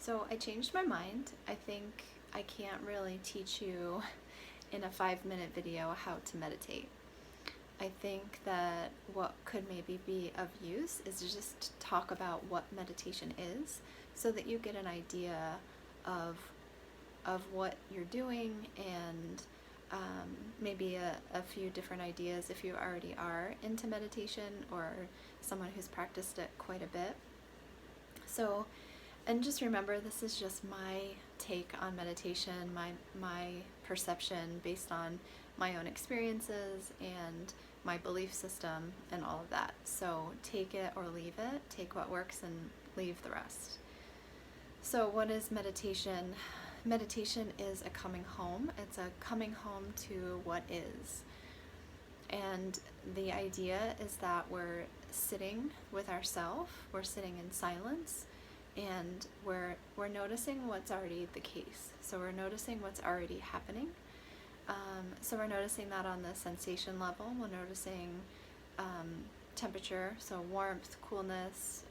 So I changed my mind. I think I can't really teach you in a 5-minute video how to meditate. I think that what could maybe be of use is to just talk about what meditation is so that you get an idea of what you're doing and maybe a few different ideas if you already are into meditation or someone who's practiced it quite a bit. So, and just remember, this is just my take on meditation, my perception based on my own experiences and my belief system and all of that. So take it or leave it, take what works and leave the rest. So what is meditation? Meditation is a coming home. It's a coming home to what is. And the idea is that we're sitting with ourselves, we're sitting in silence, and we're noticing what's already the case. So we're noticing what's already happening. So we're noticing that on the sensation level. We're noticing temperature, so warmth, coolness,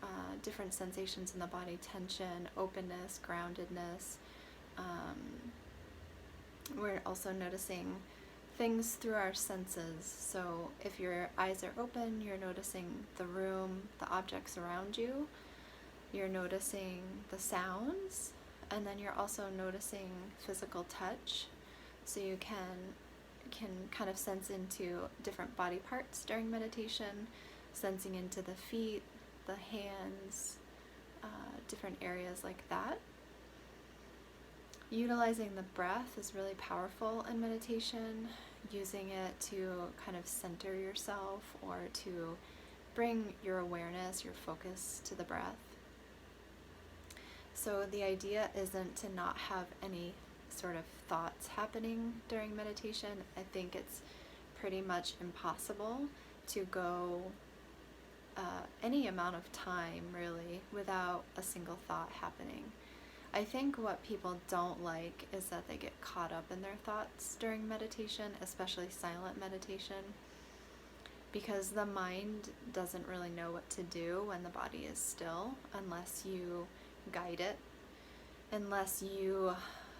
different sensations in the body, tension, openness, groundedness. We're also noticing things through our senses. So if your eyes are open, you're noticing the room, the objects around you. You're noticing the sounds, and then you're also noticing physical touch. So you can kind of sense into different body parts during meditation, sensing into the feet, the hands, different areas like that. Utilizing the breath is really powerful in meditation, using it to kind of center yourself or to bring your awareness, your focus to the breath. So the idea isn't to not have any sort of thoughts happening during meditation. I think it's pretty much impossible to go any amount of time really without a single thought happening. I think what people don't like is that they get caught up in their thoughts during meditation, especially silent meditation, because the mind doesn't really know what to do when the body is still unless you guide it, unless you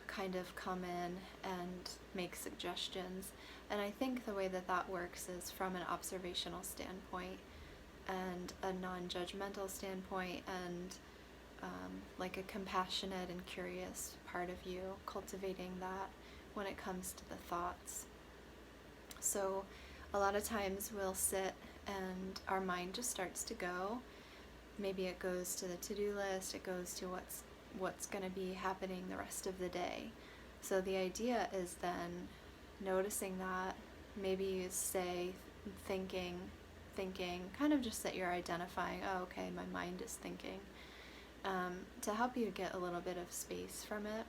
kind of come in and make suggestions. And I think the way that that works is from an observational standpoint and a non-judgmental standpoint and like a compassionate and curious part of you, cultivating that when it comes to the thoughts. So a lot of times we'll sit and our mind just starts to go. Maybe it goes to the to-do list, it goes to what's going to be happening the rest of the day. So the idea is then noticing that, maybe you say thinking, kind of just that you're identifying, oh, okay, my mind is thinking, to help you get a little bit of space from it.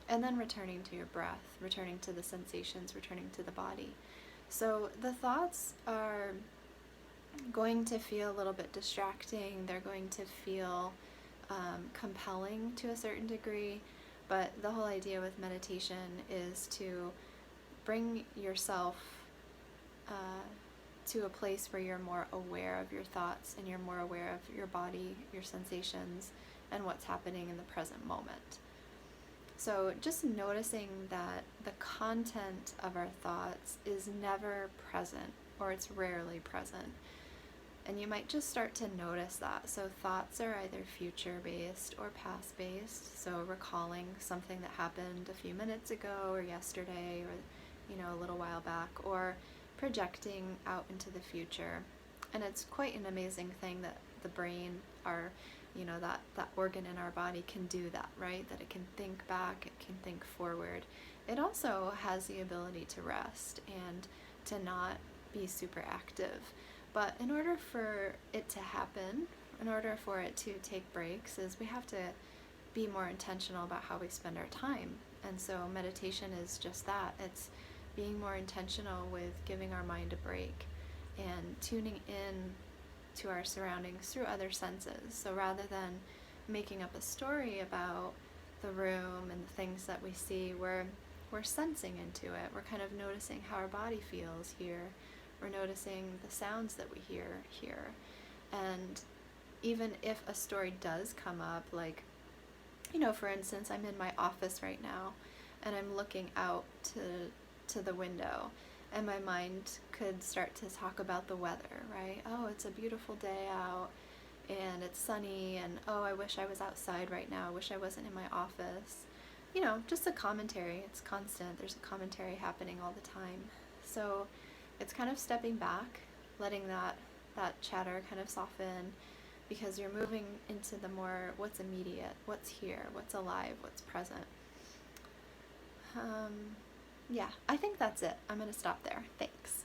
And then returning to your breath, returning to the sensations, returning to the body. So the thoughts are going to feel a little bit distracting. They're going to feel compelling to a certain degree. But the whole idea with meditation is to bring yourself to a place where you're more aware of your thoughts and you're more aware of your body, your sensations, and what's happening in the present moment. So just noticing that the content of our thoughts is never present, or it's rarely present. And you might just start to notice that. So thoughts are either future-based or past-based. So recalling something that happened a few minutes ago or yesterday or a little while back, or projecting out into the future. And it's quite an amazing thing that the brain, that organ in our body can do that, right? That it can think back, it can think forward. It also has the ability to rest and to not be super active. But in order for it to happen, in order for it to take breaks, is we have to be more intentional about how we spend our time. And so meditation is just that. It's being more intentional with giving our mind a break and tuning in to our surroundings through other senses. So rather than making up a story about the room and the things that we see, we're sensing into it. We're kind of noticing how our body feels here. We're noticing the sounds that we hear here. And even if a story does come up, like For instance, I'm in my office right now and I'm looking out to the window, and my mind could start to talk about the weather, right? Oh, it's a beautiful day out and it's sunny, and oh, I wish I was outside right now. I wish I wasn't in my office. Just a commentary. It's constant. There's a commentary happening all the time. So it's kind of stepping back, letting that chatter kind of soften, because you're moving into the more what's immediate, what's here, what's alive, what's present. Yeah, I think that's it. I'm going to stop there. Thanks.